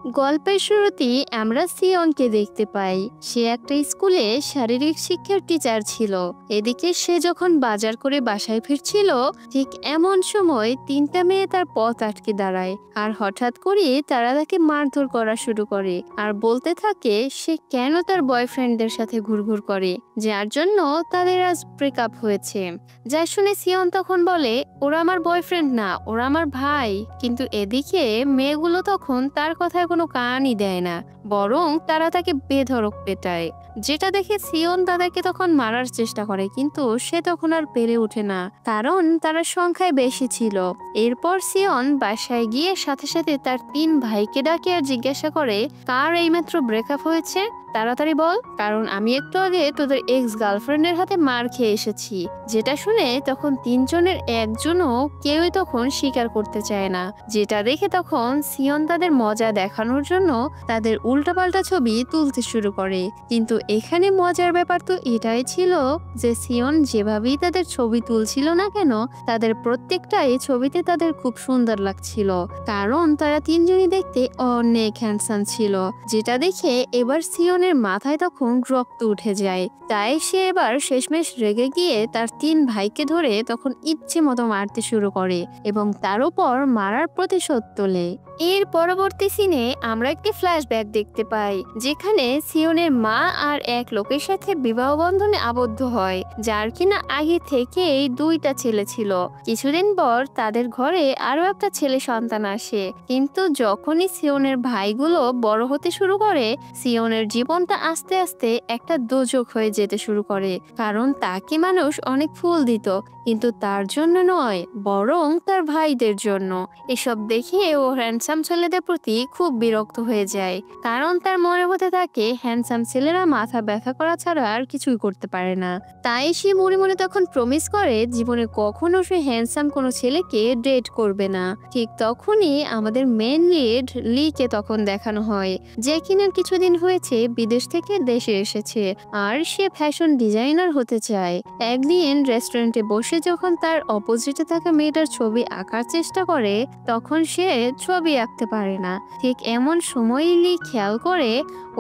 গল্পের শুরুতেই আমরা সিয়নকে দেখতে পাই। সে একটা স্কুলে শারীরিক শিক্ষার টিচার ছিল। এদিকে সে যখন বাজার করে বাসায় ফিরছিল, ঠিক এমন সময় তিনটা মেয়ে তার পথ আটকে দাঁড়ায়। আর হঠাৎ করে তারা তাকে মারধর করা শুরু করে আর বলতে থাকে সে কেন তার বয়ফ্রেন্ডদের সাথে ঘুরঘুর করে, যার জন্য তাদের আজ ব্রেকআপ হয়েছে। যা শুনে সিয়ন তখন বলে, ওরা আমার বয়ফ্রেন্ড না, ওরা আমার ভাই। কিন্তু এদিকে মেয়েগুলো তখন তার কথায় কোনো কানই দেয় না, বরং তারা তাকে বেধড়ক পেটায়। যেটা দেখে সিয়ন তাদেরকে তখন মারার চেষ্টা করে, কিন্তু সে তখন আর পেরে ওঠে না, কারণ তারা সংখ্যায় বেশি ছিল। এরপর সিয়ন বাসায় গিয়ে সাথে সাথে তার তিন ভাইকে ডাকে আর জিজ্ঞাসা করে, কার এইমাত্র ব্রেকআপ হয়েছে, তাড়াতাড়ি বল, কারণ আমি একটু আগে তোদের এক্স গার্লফ্রেন্ডের হাতে মার খেয়ে এসেছি। যেটা শুনে তখন তিনজনের একজনও কেউই তখন স্বীকার করতে চায় না। যেটা দেখে তখন সিয়ন তাদের মজা দেখানোর জন্য তাদের উল্টাপাল্টা ছবি তুলতে শুরু করে। কিন্তু এখানে মজার ব্যাপার তো এটাই ছিল যে সিয়ন যেভাবেই তাদের ছবি তুলছিল না কেন, তাদের প্রত্যেকটাই ছবিতে তাদের খুব সুন্দর লাগছিল, কারণ তারা তিনজনই দেখতে অনেক হ্যান্ডসাম ছিল। যেটা দেখে এবার সিয়নের মাথায় তখন রক্ত উঠে যায়। তাই সে এবার শেষমেশ রেগে গিয়ে তার তিন ভাইকে ধরে তখন ইচ্ছে মতো মারতে শুরু করে এবং তার উপর মারার প্রতিশোধ তোলে। এর পরবর্তী সিনে আমরা একটি ফ্ল্যাশব্যাক দেখতে পাই, যেখানে সিয়নের মা আর এক লোকের সাথে বিবাহ বন্ধনে আবদ্ধ হয়, যার কিনা আগে থেকেই দুইটা ছেলে ছিল। কিছুদিন পর তাদের ঘরে আরো একটা ছেলে সন্তান আসে, কিন্তু যখনই সিয়নের ভাইগুলো বড় হতে শুরু করে, সিয়নের জীবনটা আস্তে আস্তে একটা দোজক হয়ে যেতে শুরু করে, কারণ তাকে মানুষ অনেক ফুল দিত, কিন্তু তার জন্য নয়, বরং তার ভাইদের জন্য। এসব দেখে ও হ্যান্ডসাম ছেলেদের প্রতি খুব বিরক্ত হয়ে যায়, কারণ তার মনে হতে থাকে হ্যান্ডসাম ছেলেরা মাথা ব্যথা করা ছাড়া আর কিছুই করতে পারে না। তাই সে মনে মনে তখন প্রমিস করে জীবনে কখনো সে হ্যান্ডসাম কোনো ছেলেকে ডেট করবে না। ঠিক তখনই আমাদের মেন লিড লিকে তখন দেখানো হয়, যে কিনা কিছুদিন হয়েছে বিদেশ থেকে দেশে এসেছে আর সে ফ্যাশন ডিজাইনার হতে চায়। একদিন রেস্টুরেন্টে বসে যখন তার অপোজিটে থাকা মেয়েটার ছবি আঁকার চেষ্টা করে, তখন সে ছবি আঁকতে পারে না। ঠিক এমন সময় লি খেয়াল করে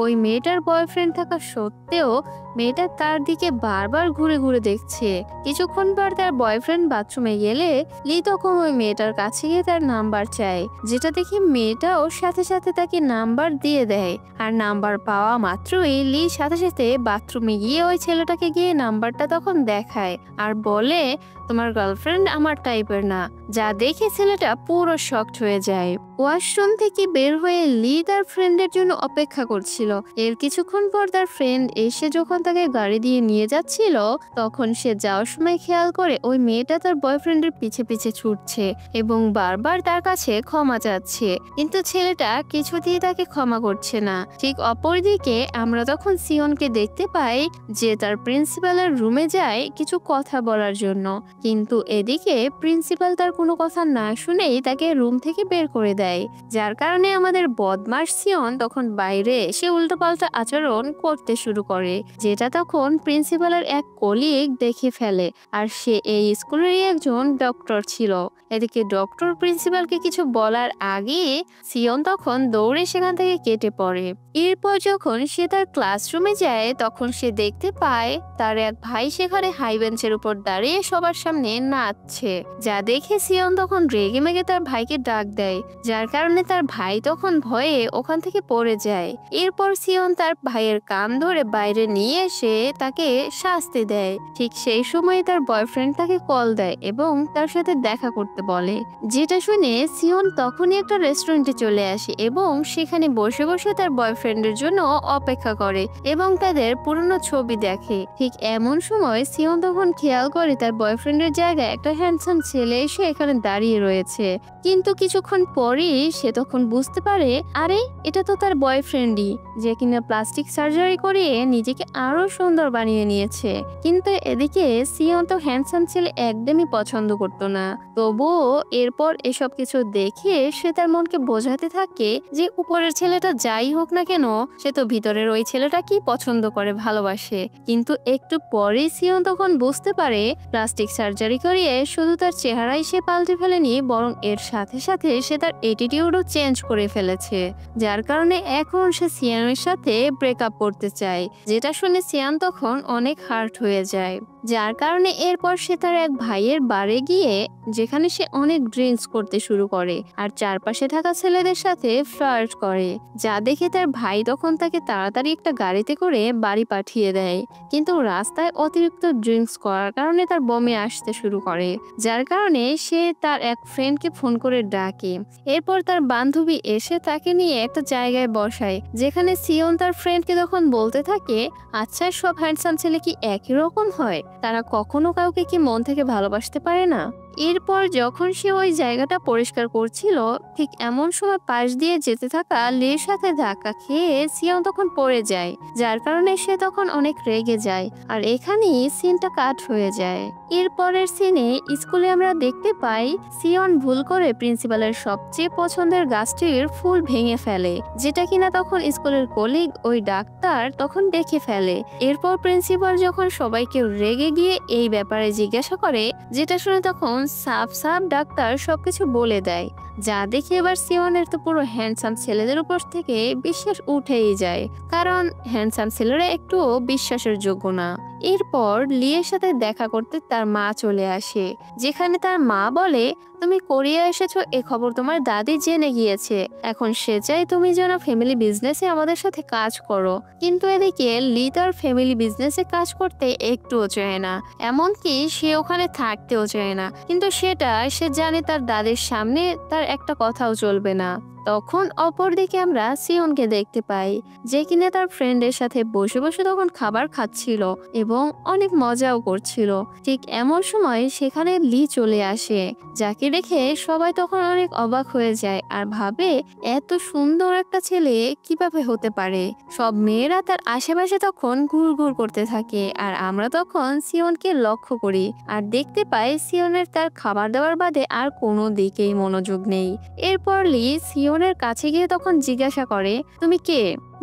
ওই মেয়েটার বয়ফ্রেন্ড থাকা সত্ত্বেও মেয়েটা তার দিকে বারবার ঘুরে ঘুরে দেখছে। কিছুক্ষণ পর তার বয়ফ্রেন্ড বাথরুমে গেলে লি তখন ওই মেয়েটার কাছে গিয়ে তার নাম্বার চায়, যেটা দেখে মেয়েটা ওর সাথে সাথে তাকে নাম্বার দিয়ে দেয়। আর নাম্বার পাওয়া মাত্রই লি সাথে সাথে বাথরুমে গিয়ে ওই ছেলেটাকে গিয়ে নাম্বারটা তখন দেখায় আর বলে, তোমার গার্লফ্রেন্ড আমার টাইপের না। যা দেখে ছেলেটা পুরো শকড হয়ে যায়। ওয়াশরুম থেকে বের হয়ে লি তার ফ্রেন্ডের জন্য অপেক্ষা করছিল। এর কিছুক্ষণ পর তার ফ্রেন্ড এসে যখন তাকে গাড়ি দিয়ে নিয়ে যাচ্ছিল, তখন সে যাওয়ার সময় খেয়াল করে ওই মেয়েটা তার বয়ফ্রেন্ডের পিছে পিছে ছুটছে এবং বারবার তার কাছে ক্ষমা চাচ্ছে, কিন্তু ছেলেটা কিছুতেই তাকে ক্ষমা করছে না। ঠিক অপরদিকে আমরা তখন সিয়নকে দেখতে পাই যে তার প্রিন্সিপালের রুমে যায় কিছু কথা বলার জন্য, কিন্তু এদিকে প্রিন্সিপাল তার কোনো কথা না শুনেই তাকে রুম থেকে বের করে দেয়, যার কারণে আমাদের বদমাশ সিয়ন তখন বাইরে এসে উল্টোপাল্টা আচরণ করতে শুরু করে, যেটা তখন প্রিন্সিপালের এক কলিগ দেখে ফেলে। আর সে এই স্কুলেরই একজন ডক্টর ছিল। এদিকে ডক্টর প্রিন্সিপালকে কিছু বলার আগে সিয়ন তখন দৌড়ে সেখান থেকে কেটে পড়ে। এরপর যখন সে তার ক্লাসরুমে যায়, তখন সে দেখতে পায় তার এক ভাই সেখানে হাই বেঞ্চের উপর দাঁড়িয়ে সবার সামনে নাচছে। যা দেখে সিয়ন তখন রেগে মেগে তার ভাইকে ডাক দেয়, যার কারণে তার ভাই তখন ভয়ে ওখান থেকে পড়ে যায়। এরপর সিয়ন তার ভাইয়ের কান ধরে বাইরে নিয়ে এসে তাকে শাস্তি দেয়। ঠিক সেই সময় তার বয়ফ্রেন্ড তাকে কল দেয় এবং তার সাথে দেখা করতে বলে, যেটা শুনে সিয়ন তখনই একটা রেস্টুরেন্টে চলে আসে এবং সেখানে বসে বসে তার বয়ফ্রেন্ডের জন্য অপেক্ষা করে এবং তাদের পুরনো ছবি দেখে। ঠিক এমন সময় সিয়ন তখন খেয়াল করে তার বয়ফ্রেন্ডের জায়গায় একটা হ্যান্ডসাম ছেলে এসে এখানে দাঁড়িয়ে রয়েছে, কিন্তু কিছুক্ষণ পরই সে তখন বুঝতে পারে, আরে এটা তো তার বয়ফ্রেন্ডই, যে কিনা প্লাস্টিক সার্জারি করিয়ে নিজেকে আরো সুন্দর বানিয়ে নিয়েছে। কিন্তু এদিকে সিয়ন তো হ্যান্ডসাম ছেলে একদমই পছন্দ করতো না, তবুও এরপর এসব কিছু দেখে সে তার মনকে বোঝাতে থাকে যে উপরের ছেলেটা যাই হোক না কেন, সে তো ভিতরের ওই ছেলেটা কি পছন্দ করে, ভালোবাসে। কিন্তু একটু পরে সিয়ন তখন বুঝতে পারে প্লাস্টিক সার্জারি করিয়ে শুধু তার চেহারাই সে পাল্টে ফেলেনি, বরং এর সাথে সাথে সে তার অ্যাটিটিউডও চেঞ্জ করে ফেলেছে, যার কারণে এখন সে সিয়ানের সাথে ব্রেকআপ করতে চায়। যেটা শুনে সিয়ান তখন অনেক হার্ট হয়ে যায়, যার কারণে এরপর সে তার এক ভাইয়ের বারে গিয়ে যেখানে সে অনেক ড্রিঙ্কস করতে শুরু করে আর চারপাশে থাকা ছেলেদের সাথে ফ্লার্ট করে, যা দেখে তার ভাই তখন তাকে তাড়াতাড়ি একটা গাড়িতে করে বাড়ি পাঠিয়ে দেয়। কিন্তু রাস্তায় অতিরিক্ত ড্রিঙ্কস করার কারণে তার বমি আসতে শুরু করে, যার কারণে সে তার এক ফ্রেন্ডকে ফোন করে ডাকে। এরপর তার বান্ধবী এসে তাকে নিয়ে একটা জায়গায় বসায়, যেখানে সিয়ন তার ফ্রেন্ডকে তখন বলতে থাকে, আচ্ছা সব হ্যান্ডসাম ছেলে কি একই রকম হয়? তারা কখনো কাউকে কি মন থেকে ভালোবাসতে পারে না? এরপর যখন সে ওই জায়গাটা পরিষ্কার করছিল, ঠিক এমন সময় পাশ দিয়ে যেতে থাকা লির সাথে ধাক্কা খেয়ে সিয়ন তখন পড়ে যায়, যার কারণে সে তখন অনেক রেগে যায়। আর এখানেই সিনটা কাট হয়ে যায়। এরপরের সিনে স্কুলে আমরা দেখতে পাই সিয়ন ভুল করে প্রিন্সিপালের সবচেয়ে পছন্দের গাছটির ফুল ভেঙে ফেলে, যেটা কিনা তখন স্কুলের কলিগ ওই ডাক্তার তখন দেখে ফেলে। এরপর প্রিন্সিপাল যখন সবাইকে রেগে গিয়ে এই ব্যাপারে জিজ্ঞাসা করে, যেটা শুনে তখন সাফ সাফ ডাক্তার সবকিছু বলে দেয়, যা দেখে এবার সিয়নের তো পুরো হ্যান্ডসাম ছেলেদের উপর থেকে বিশ্বাস উঠেই যায়, কারণ হ্যান্ডসাম ছেলেরা একটুও বিশ্বাসের যোগ্য না। এরপর লিয়ের সাথে দেখা করতে তার মা চলে আসে, যেখানে তার মা বলে, তুমি কোরিয়া এসেছো এ খবর তোমার দাদি জেনে গিয়েছে, এখন সে চাই তুমি যেন ফ্যামিলি বিজনেসে আমাদের সাথে কাজ করো। কিন্তু এদিকে লি তার ফ্যামিলি বিজনেসে কাজ করতে একটুও চায় না, এমনকি সে ওখানে থাকতেও চায় না, কিন্তু সেটা সে জানে তার দাদির সামনে তার একটা কথাও চলবে না। তখন অপরদিকে আমরা সিয়নকে দেখতে পাই, যে কিনা তার ফ্রেন্ডের সাথে বসে বসে তখন খাবার খাচ্ছিল এবং অনেক মজাও করছিল। ঠিক এমন সময় সেখানে লি চলে আসে, যাকে দেখে সবাই তখন অনেক অবাক হয়ে যায় আর ভাবে এত সুন্দর একটা ছেলে কিভাবে হতে পারে। সব মেয়েরা তার আশেপাশে তখন ঘুরঘুর করতে থাকে, আর আমরা তখন সিয়নকে লক্ষ্য করি আর দেখতে পাই সিয়নের তার খাবার দাবার বাদে আর কোনো দিকেই মনোযোগ নেই। এরপর লি সিয়নের কাছে গিয়ে তখন জিজ্ঞাসা করে, তুমি কে?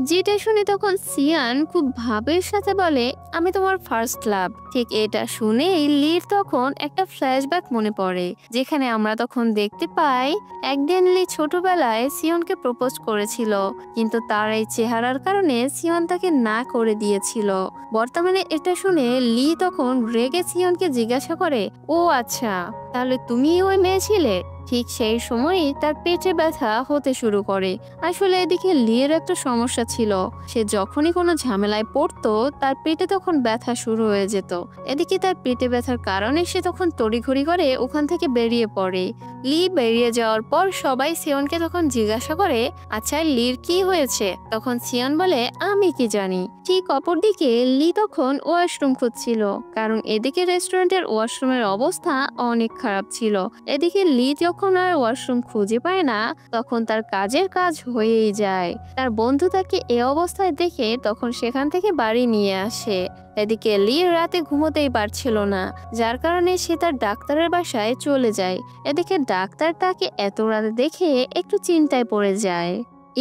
যেটা শুনে তখন সিয়ান খুব ভাবের সাথে বলে, আমি তোমার ফার্স্ট লাভ। ঠিক এটা শুনে লির তখন একটা ফ্ল্যাশব্যাক মনে পড়ে, যেখানে আমরা তখন দেখতে পাই একদিন লি ছোটবেলায় সিয়নকে প্রপোজ করেছিল, কিন্তু তার এই চেহারার কারণে সিয়ন তাকে না করে দিয়েছিল। বর্তমানে এটা শুনে লি তখন রেগে সিয়নকে জিজ্ঞাসা করে, ও আচ্ছা, তাহলে তুমি ওই মেয়ে ছিলে? ঠিক সেই সময়ই তার পেটে ব্যথা হতে শুরু করে। আসলে এদিকে লিয়ের একটা সমস্যা ছিল, সে যখনই কোনো ঝামেলায় পড়তো তার পেটে তখন ব্যথা শুরু হয়ে যেত। এদিকে তার পেটে ব্যথার কারণে সে তখন তড়িঘড়ি করে ওখান থেকে বেরিয়ে পড়ে। লি বেরিয়ে যাওয়ার পর সবাই সিয়নকে তখন জিজ্ঞাসা করে, আচ্ছা লির কি হয়েছে? তখন সিয়ন বলে, আমি কি জানি। ঠিক অপরদিকে লি তখন ওয়াশরুম খুঁজছিল, কারণ এদিকে রেস্টুরেন্টের ওয়াশরুমের অবস্থা অনেক খারাপ ছিল। এদিকে লি যখন আর ওয়াশরুম খুঁজে পায় না, তখন তার কাজের কাজ হয়েই যায়। তার বন্ধু তাকে এ অবস্থায় দেখে তখন সেখান থেকে বাড়ি নিয়ে আসে। এদিকে লি রাতে ঘুমোতেই পারছিল না, যার কারণে সে তার ডাক্তারের বাসায় চলে যায়। এদিকে ডাক্তার তাকে এত রাতে দেখে একটু চিন্তায় পড়ে যায়।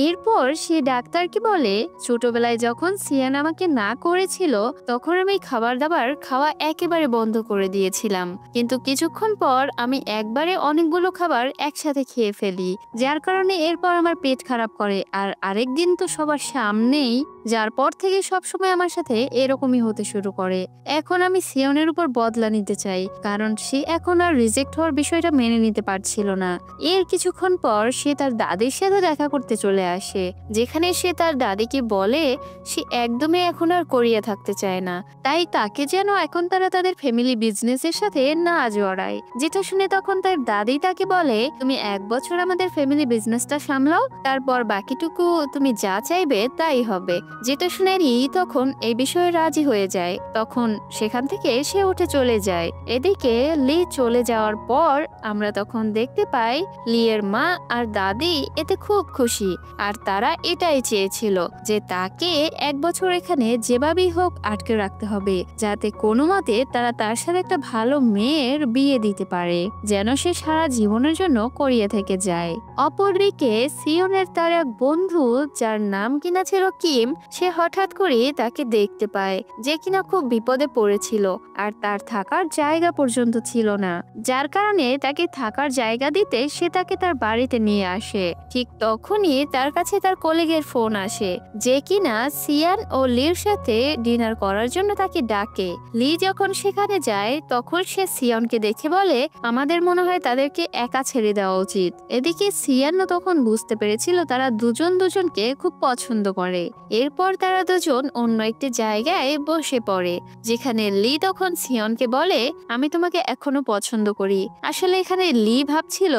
এরপর সে ডাক্তারকে বলে, ছোটবেলায় যখন সিয়ান আমাকে না করেছিল তখন আমি খাবার দাবার খাওয়া একেবারে বন্ধ করে দিয়েছিলাম, কিন্তু কিছুক্ষণ পর আমি একবারে অনেকগুলো খাবার একসাথে খেয়ে ফেলি, যার কারণে এরপর আমার পেট খারাপ করে। আর আরেকদিন তো সবার সামনেই, যার পর থেকে সবসময় আমার সাথে এরকমই হতে শুরু করে। এখন আমি সিয়নের উপর বদলা নিতে চাই, কারণ সে এখন আর রিজেক্ট হওয়ার বিষয়টা মেনে নিতে পারছিল না। এর কিছুক্ষণ পর সে তার দাদির সাথে দেখা করতে চলে আসে, যেখানে সে তার দাদিকে বলে সে একদমই এখন আর কোরিয়া থাকতে চায় না, তাই তাকে যেন এখন তারা তাদের ফ্যামিলি বিজনেসের সাথে না জড়ায়। যেটা শুনে তখন তার দাদি তাকে বলে, তুমি 1 বছর আমাদের ফ্যামিলি বিজনেসটা সামলাও, তারপর বাকিটুকু তুমি যা চাইবে তাই হবে। যেটা শুনে লি তখন এই বিষয়ে রাজি হয়ে যায়। তখন সেখান থেকে সে উঠে চলে যায়। এদিকে লি চলে যাওয়ার পর আমরা তখন দেখতে পাই লিয়ের মা আর দাদি এতে খুব খুশি, আর তারা এটাই চেয়েছিল যে তাকে 1 বছর এখানে যেভাবেই হোক আটকে রাখতে হবে, যাতে কোনো মতে তারা তার সাথে একটা ভালো মেয়ের বিয়ে দিতে পারে, যেন সে সারা জীবনের জন্য কোরিয়া থেকে যায়। অপরদিকে সিওনের তার এক বন্ধু, যার নাম কিনা ছিল কিম, সে হঠাৎ করে তাকে দেখতে পায়, যে কিনা খুব বিপদে পড়েছিল আর তার থাকার জায়গা পর্যন্ত ছিল না, যার কারণে তাকে থাকার জায়গা দিতে সে তাকে তার বাড়িতে নিয়ে আসে। ঠিক তখনই তার কাছে তার কলিগের ফোন আসে, যে কিনা সিয়ান ও লির সাথে ডিনার করার জন্য তাকে ডাকে। লি যখন সেখানে যায় তখন সে সিয়নকে দেখে বলে, আমাদের মনে হয় তাদেরকে একা ছেড়ে দেওয়া উচিত। এদিকে সিয়ানও তখন বুঝতে পেরেছিল তারা দুজন দুজনকে খুব পছন্দ করে। এরপর তারা দুজন অন্য একটি জায়গায় বসে পড়ে, যেখানে লি তখন সিয়নকে বলে, আমি তোমাকে এখনো পছন্দ করি। আসলে এখানে লি ভাবছিল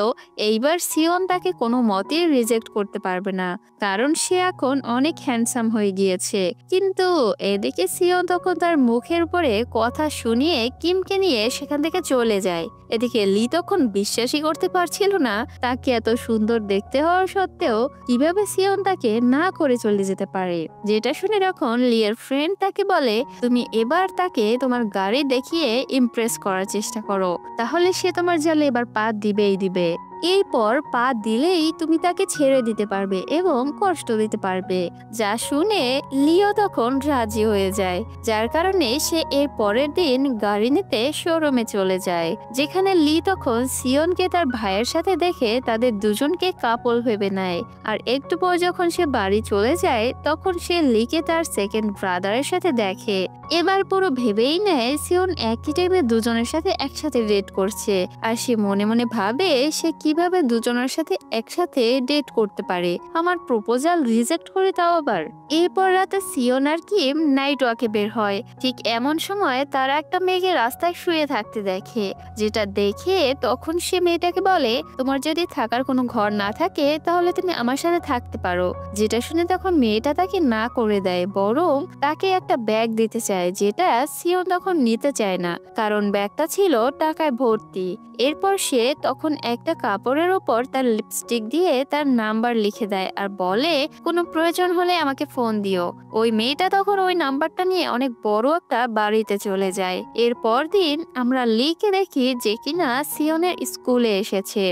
এইবার সিয়ন তাকে কোনো মতে রিজেক্ট করতে পারবে না, কারণ সে এখন অনেক হ্যান্ডসাম হয়ে গিয়েছে। কিন্তু এদিকে সিয়ন তখন তার মুখের উপরে কথা শুনিয়ে কিমকে নিয়ে সেখান থেকে চলে যায়। এদিকে লি তখন বিশ্বাসই করতে পারছিল না তাকে এত সুন্দর দেখতে হওয়া সত্ত্বেও কিভাবে সিয়ন তাকে না করে চলে যেতে পারে। যেটা শুনে তখন লিয়ের ফ্রেন্ড তাকে বলে, তুমি এবার তাকে তোমার গাড়ি দেখিয়ে ইমপ্রেস করার চেষ্টা করো, তাহলে সে তোমার জালে এবার পা দিবেই দিবে। এরপর পা দিলেই তুমি তাকে ছেড়ে দিতে পারবে এবং কষ্ট দিতে পারবে। যা শুনে লিও তখন রাজি হয়ে যায়, যার কারণে সে এর পরের দিন গাড়ি নিতে শোরুমে চলে যায়, যেখানে লি তখন সিয়নকে তার ভাইয়ের সাথে দেখে তাদের দুজনকে কাপল ভেবে নেয়। আর একটু পর যখন সে বাড়ি চলে যায় তখন সে লিকে তার সেকেন্ড ব্রাদারের সাথে দেখে। এবার পুরো ভেবেই নেয় সিয়ন একই টাইমে দুজনের সাথে একসাথে ডেট করছে, আর সে মনে মনে ভাবে সে কিভাবে দুজনের সাথে একসাথে ডেট করতে পারে, আমার প্রপোজাল রিজেক্ট করে তাও আবার। এরপর রাতে সিয়ন আর কিম নাইট ওয়াকে বের হয়। ঠিক এমন সময় তারা একটা মেয়েকে রাস্তায় শুয়ে থাকতে দেখে, যেটা দেখে তখন সে মেয়েটাকে বলে, তোমার যদি থাকার কোনো ঘর না থাকে তাহলে তুমি আমার সাথে থাকতে পারো। যেটা শুনে তখন মেয়েটা তাকে না করে দেয়, বরং তাকে একটা ব্যাগ দিতে চায়, যেটা সিয়ন তখন নিতে চায় না, কারণ ব্যাগটা ছিল টাকায় ভর্তি। এরপর সে তখন একটা কাপড়ের ওপর তার লিপস্টিক দিয়ে তার নাম্বার লিখে দেয় আর বলে, কোনো প্রয়োজন হলে আমাকে ফোন দিও। ওই মেয়েটা তখন ওই নাম্বারটা নিয়ে অনেক বড় একটা বাড়িতে চলে যায়। এরপর দিন আমরা লিকে দেখি যে কিনা সিয়নের স্কুলে এসেছে।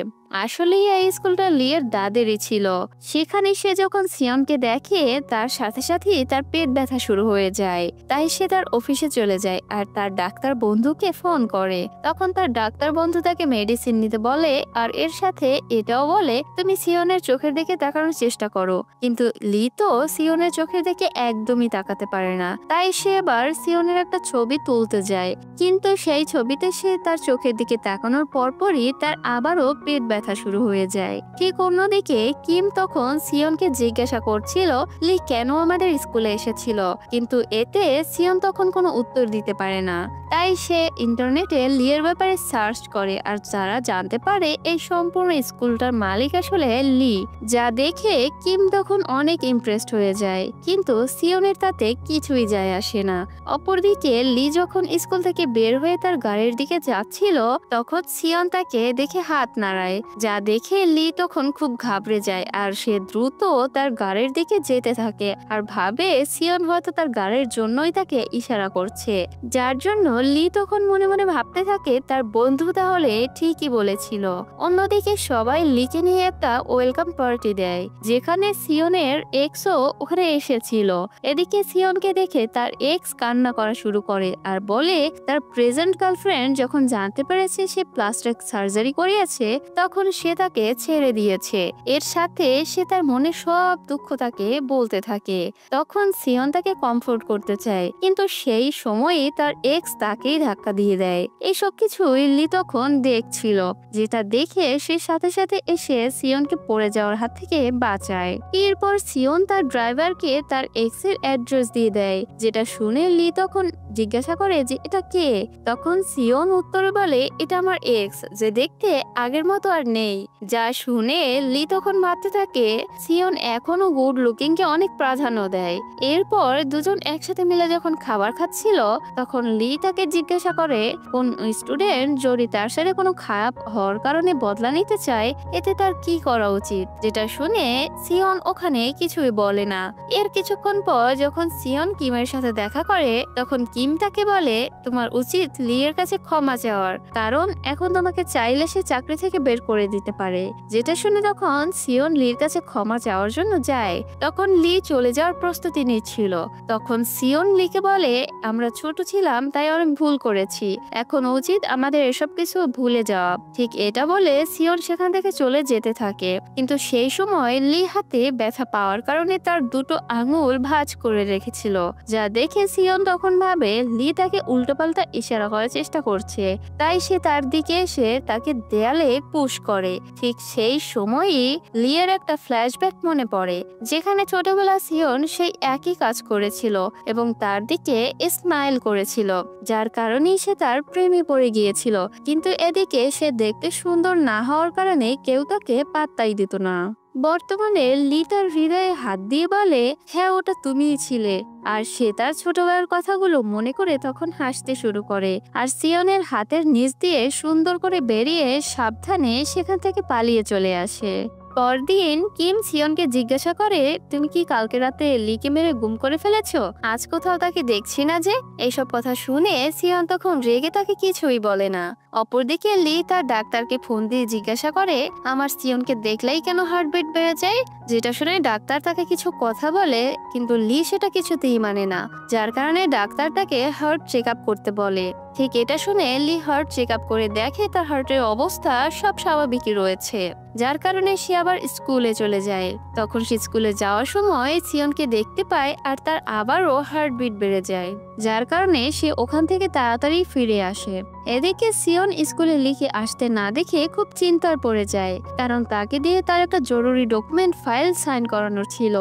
আসলে এই স্কুলটা লিয়ের দাদেরই ছিল। সেখানে সে যখন সিয়নকে দেখে তার সাথে সাথেই তার পেট ব্যথা শুরু হয়ে যায়, তাই সে তার অফিসে চলে যায় আর তার ডাক্তার বন্ধুকে ফোন করে। তখন তার ডাক্তার বন্ধু তাকে মেডিসিন নিতে বলে আর এর সাথে এটাও বলে, তুমি সিয়নের চোখের দিকে তাকানোর চেষ্টা করো। কিন্তু লি তো সিয়নের চোখের দিকে একদমই তাকাতে পারে না, তাই সে এবার সিয়নের একটা ছবি তুলতে যায়, কিন্তু সেই ছবিতে সে তার চোখের দিকে তাকানোর পরপরই তার আবারও পেট ব্যথা শুরু হয়ে যায়। ঠিক অন্যদিকে কিম তখন সিয়নকে জিজ্ঞাসা করছিল লি কেন আমাদের স্কুলে এসেছিল, কিন্তু এতে সিয়ন তখন কোনো উত্তর দিতে পারে না। তাই সে ইন্টারনেটে লিয়ের ব্যাপারে সার্চ করে আর যারা জানতে পারে এই সম্পূর্ণ স্কুলটার মালিক আসলে লি, যা দেখে কিম তখন অনেক ইমপ্রেসড হয়ে যায়, কিন্তু সিয়নের তাতে কিছুই যায় আসে না। অপরদিকে লি যখন স্কুল থেকে বের হয়ে তার গাড়ির দিকে যাচ্ছিল তখন সিয়ন তাকে দেখে হাত নাড়ায়, যা দেখে লি তখন খুব ঘাবড়ে যায় আর সে দ্রুত তার গাড়ির দিকে যেতে থাকে আর ভাবে সিয়ন হয়তো তার গাড়ির জন্যই তাকে ইশারা করছে, যার জন্য লি তখন মনে মনে ভাবতে থাকে তার বন্ধু তাহলে ঠিকই বলেছিল। অন্যদিকে সবাই লিকে নিয়ে একটা ওয়েলকাম পার্টি দেয়, যেখানে সিয়নের এক্সও ওখানে এসেছিল। এদিকে সিয়নকে দেখে তার এক্স কান্না করা শুরু করে আর বলে তার প্রেজেন্ট গার্লফ্রেন্ড যখন জানতে পেরেছে সে প্লাস্টিক সার্জারি করিয়েছে তখন সে তাকে ছেড়ে দিয়েছে। এর সাথে সে তার মনে সব দুঃখ তাকে বলতে থাকে। তখন সিয়ন তাকে কমফোর্ট করতে চায়, কিন্তু সেই সময়ই তার এক্স তাকেই ধাক্কা দিয়ে দেয়। এইসব কিছুই লি তখন দেখছিল, যেটা দেখে সে সাথে সাথে এসে সিয়নকে পড়ে যাওয়ার হাত থেকে বাঁচায়। এরপর সিয়ন তার ড্রাইভারকে তার এক্স এর অ্যাড্রেস দিয়ে দেয়, যেটা শুনে লি তখন জিজ্ঞাসা করে যে এটা কে। তখন সিয়ন উত্তরে বলে এটা আমার এক্স, যে দেখতে আগের মতো আর নেই। যা শুনে লি তখন ভাবতে থাকে সিয়ন এখনো গুড লুকিং কে অনেক প্রাধান্য দেয়। এরপর দুজন একসাথে মিলে যখন খাবার খাচ্ছিল তখন লি তাকে জিজ্ঞাসা করে কোন স্টুডেন্ট যদি তার সাথে কোনো খারাপ হওয়ার কারণে বদলা নিতে চায় এতে তার কি করা উচিত। যেটা শুনে সিয়ন ওখানে কিছুই বলে না। এর কিছুক্ষণ পর যখন সিয়ন কিমের সাথে দেখা করে তখন কিম তাকে বলে তোমার উচিত লি এর কাছে ক্ষমা চাওয়ার, কারণ এখন তোমাকে চাইলে সে চাকরি থেকে বের করে দিতে পারে। যেটা শুনে তখন সিয়ন লির কাছে ক্ষমা চাওয়ার জন্য যায় তখন লি চলে যাওয়ার প্রস্তুতি নিচ্ছিল। তখন সিয়ন লিকে বলে আমরা ছোট ছিলাম তাই অনেক ভুল করেছি, এখন উচিত আমাদের এসব কিছু ভুলে যাওয়া। ঠিক এটা বলে সিয়ন সেখান থেকে চলে যেতে থাকে, কিন্তু সেই সময় লি হাতে ব্যথা পাওয়ার কারণে তার দুটো আঙুল ভাঁজ করে রেখেছিল। যা দেখে সিয়ন তখন ভাবে লি তাকে উল্টোপাল্টা ইশারা করার চেষ্টা করছে, তাই সে তার দিকে এসে তাকে দেয়ালে পুশ করে। ঠিক সেই সময়ই লিয়ের একটা ফ্ল্যাশব্যাক মনে পড়ে যেখানে ছোটবেলা সিয়ন সেই একই কাজ করেছিল এবং তার দিকে স্মাইল করেছিল, যার কারণেই সে তার প্রেমে পড়ে গিয়েছিল। কিন্তু এদিকে সে দেখতে সুন্দর না হওয়ার কারণে কেউ তাকে পাত্তাই দিত না। বর্তমানে লি তার হৃদয়ে হাত দিয়ে বলে হ্যাঁ ওটা তুমিই ছিলে, আর সে তার ছোটবেলার কথাগুলো মনে করে তখন হাসতে শুরু করে আর সিয়নের হাতের নিচ দিয়ে সুন্দর করে বেরিয়ে সাবধানে সেখান থেকে পালিয়ে চলে আসে। পরদিন কিম সিয়নকে জিজ্ঞাসা করে তুমি কি কালকে রাতে লিকে মেরে গুম করে ফেলেছো? আজ কোথাও তাকে দেখছি না যে। এইসব কথা শুনে সিয়ন তখন রেগে তাকে কিছুই বলে না। অপরদিকে লি তার ডাক্তারকে ফোন দিয়ে জিজ্ঞাসা করে আমার সিয়নকে দেখলেই কেন হার্টবিট বেড়ে যায়। যেটা শুনে ডাক্তার তাকে কিছু কথা বলে কিন্তু লি সেটা কিছুতেই মানে না, যার কারণে ডাক্তার তাকে হার্ট চেক আপ করতে বলে। ঠিক এটা শুনে লি হার্ট চেক আপ করে দেখে তার হার্টের অবস্থা সব স্বাভাবিকই রয়েছে, যার কারণে সে আবার স্কুলে চলে যায়। তখন সে স্কুলে যাওয়ার সময় সিয়নকে দেখতে পায় আর তার আবারও হার্টবিট বেড়ে যায়, যার কারণে সে ওখান থেকে তাড়াতাড়ি ফিরে আসে। এদিকে সিয়ন স্কুলে লিখে আসতে না দেখে খুব চিন্তার পড়ে যায়, কারণ তাকে দিয়ে তার একটা জরুরি ডকুমেন্ট ফাইল সাইন করানোর ছিল।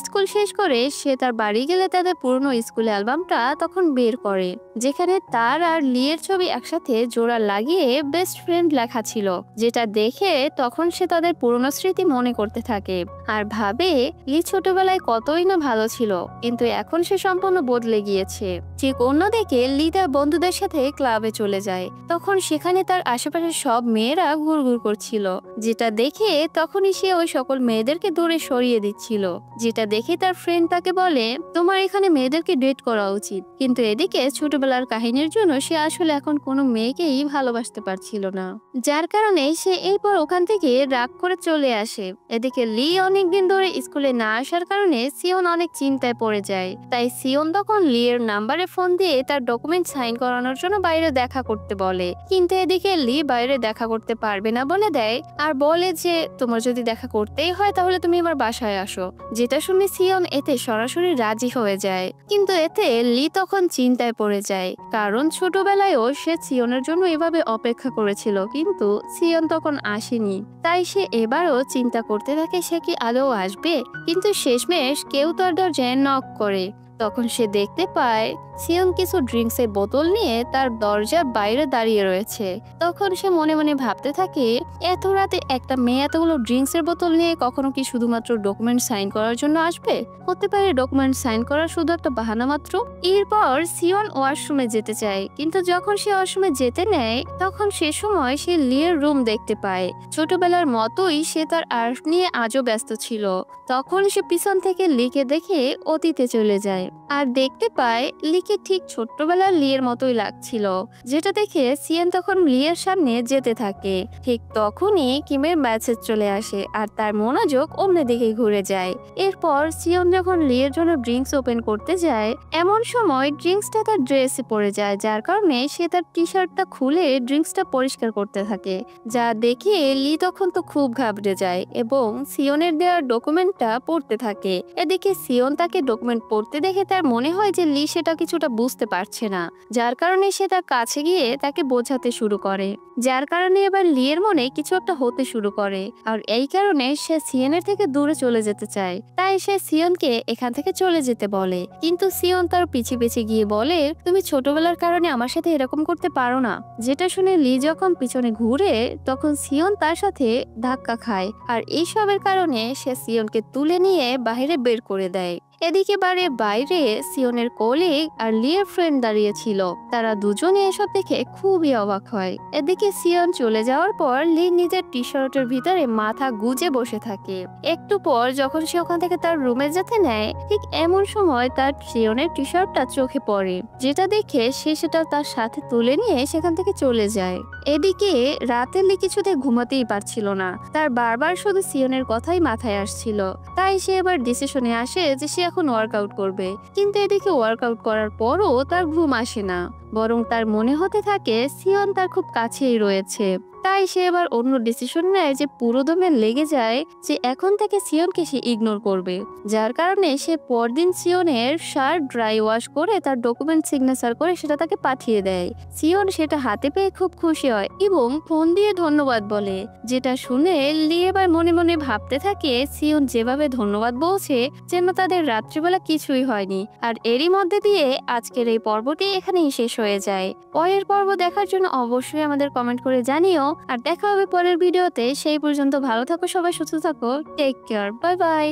স্কুল শেষ করে সে তার বাড়ি গেলে তাদের পুরনো স্কুল অ্যালবামটা তখন বের করে, যেখানে তার আর লিয়ের ছবি একসাথে জোড়া লাগিয়ে বেস্ট ফ্রেন্ড লেখা ছিল। যেটা দেখে তখন সে তাদের পুরনো স্মৃতি মনে করতে থাকে আর ভাবে লি ছোটবেলায় কতই না ভালো ছিল, কিন্তু এখন সে সম্পূর্ণ বদলে গিয়েছে। ঠিক অন্যদিকে লি তার বন্ধুদের সাথে ক্লাবে চলে যায়। তখন সেখানে তার আশেপাশে সব মেয়েরা ঘুরঘুর করছিল, যেটা দেখে তখনই সে ওই সকল মেয়েদেরকে দূরে সরিয়ে দিচ্ছিল। যেটা দেখে তার ফ্রেন্ড তাকে বলে তোমার এখানে মেয়েদেরকে ডেট করা উচিত, কিন্তু এদিকে ছোটবেলার কাহিনীর জন্য সে আসলে এখন কোনো মেয়েকেই ভালোবাসতে পারছিল না, যার কারণে সে এরপর ওখান থেকে রাগ করে চলে আসে। এদিকে লি অনেকদিন ধরে স্কুলে না আসার কারণে সিয়ন অনেক চিন্তায় পড়ে যায়। তাই সিয়ন তখন লি এর নাম্বারে ফোন দিয়ে তার ডকুমেন্ট সাইন করানোর জন্য বাইরে দেখা করতে বলে, কিন্তু এদিকে লি বাইরে দেখা করতে পারবে না বলে দেয় আর বলে যে তোমার যদি দেখা করতেই হয় তাহলে তুমি আমার বাসায় আসো। যেটা শুনে সিয়ন এতে সরাসরি রাজি হয়ে যায়, কিন্তু এতে লি তখন চিন্তায় পড়ে যায়, কারণ ছোটবেলায়ও সে সিয়নের জন্য এভাবে অপেক্ষা করেছিল কিন্তু সিয়ন তখন আসেনি। তাই সে এবারও চিন্তা করতে থাকে সে কি আদৌ আসবে, কিন্তু শেষমেশ কেউ তার দরজায় নক করে। তখন সে দেখতে পায় সিয়ন কিছু ড্রিঙ্কসের বোতল নিয়ে তার দরজার বাইরে দাঁড়িয়ে রয়েছে। তখন সে মনে মনে ভাবতে থাকে এত রাতে একটা মেয়ে এতগুলো ড্রিঙ্কসের বোতল নিয়ে কখনো কি শুধুমাত্র ডকুমেন্ট সাইন করার জন্য আসবে? হতে পারে ডকুমেন্ট সাইন করার শুধু একটা বাহানা মাত্র। এরপর সিয়ন ওয়াশরুমে যেতে চায়, কিন্তু যখন সে ওয়াশরুমে যেতে নেয় তখন সে সময় সে লিয়ের রুম দেখতে পায়। ছোটবেলার মতোই সে তার আর্ট নিয়ে আজও ব্যস্ত ছিল। তখন সে পিছন থেকে লিকে দেখে অতীতে চলে যায় আর দেখতে পায় লিকে ঠিক ছোট্টবেলার লিয়ের মতোই লাগছিল। যেটা দেখে সিয়েন তখন লিয়ের সামনে যেতে থাকে। ঠিক তখনই কিমের মেসেজ চলে আসে আর তার মনোযোগ অন্যদিকে ঘুরে যায়। এরপর সিয়ন যখন লিয়ের জন্য ড্রিঙ্কস ওপেন করতে যায় এমন সময় ড্রিঙ্কসটা তার ড্রেসে পড়ে যায়, যার কারণে সে তার টি শার্টটা খুলে ড্রিঙ্কসটা পরিষ্কার করতে থাকে। যা দেখে লি তখন তো খুব ঘাবড়ে যায় এবং সিয়নের দেওয়ার ডকুমেন্টটা পড়তে থাকে। এদিকে সিয়ন তাকে ডকুমেন্ট পড়তে দেখে তার মনে হয় যে লি সেটা কিছু কিছুটা বুঝতে পারছে না, যার কারণে সে তার কাছে গিয়ে তাকে বোঝাতে শুরু করে। যার কারণে এবার লিয়ের মনে কিছু একটা হতে শুরু করে, আর এই কারণে সে সিয়নের থেকে দূরে চলে যেতে চায়। তাই সে সিয়নকে এখান থেকে চলে যেতে বলে, কিন্তু সিয়ন তার পিছে পিছে গিয়ে বলে, তুমি ছোটবেলার কারণে আমার সাথে এরকম করতে পারো না। যেটা শুনে লি যখন পিছনে ঘুরে তখন সিয়ন তার সাথে ধাক্কা খায়, আর এইসবের কারণে সে সিয়নকে তুলে নিয়ে বাইরে বের করে দেয়। এদিকে বাইরে সিয়নের কলিগ আর লিয়ের ফ্রেন্ড দাঁড়িয়ে ছিল। তারা দুজনে এসব দেখে খুবই অবাক হয়। এদিকে সিয়ন চলে যাওয়ার পর লি নিজের টি শার্টের ভিতরে মাথা গুজে বসে থাকে। একটু পর যখন সে ওখান থেকে তার রুমে যেতে নেয়, ঠিক এমন সময় তার সিয়নের টি শার্টটা চোখে পড়ে, যেটা দেখে সে সেটা তার সাথে তুলে নিয়ে সেখান থেকে চলে যায়। এদিকে রাতে লি কিছুতে ঘুমাতেই পারছিল না, তার বারবার শুধু সিয়নের কথাই মাথায় আসছিল। তাই সে এবার ডিসিশনে আসে যে সে এখন ওয়ার্কআউট করবে, কিন্তু এদিকে ওয়ার্কআউট করার পরও তার ঘুম আসে না, বরং তার মনে হতে থাকে সিয়ন তার খুব কাছেই রয়েছে। তাই সে এবার অন্য ডিসিশন নেয় যে পুরোদমে লেগে যায় যে এখন থেকে সিয়নকে সে ইগনোর করবে। যার কারণে সে পরদিন সিয়নের শার্ট ড্রাই ওয়াশ করে তার ডকুমেন্ট সিগনেচার করে সেটা তাকে পাঠিয়ে দেয়। সিয়ন সেটা হাতে পেয়ে খুব খুশি হয় এবং ফোন দিয়ে ধন্যবাদ বলে, যেটা শুনে লি এবার মনে মনে ভাবতে থাকে সিয়ন যেভাবে ধন্যবাদ বলছে যেন তাদের রাত্রিবেলা কিছুই হয়নি। আর এরই মধ্যে দিয়ে আজকের এই পর্বটি এখানেই শেষ হয়ে যায়। পরের পর্ব দেখার জন্য অবশ্যই আমাদের কমেন্ট করে জানিও। আর দেখা হবে পরের ভিডিওতে। সেই পর্যন্ত ভালো থাকো সবাই, সুস্থ থাকো, টেক কেয়ার, বাই বাই।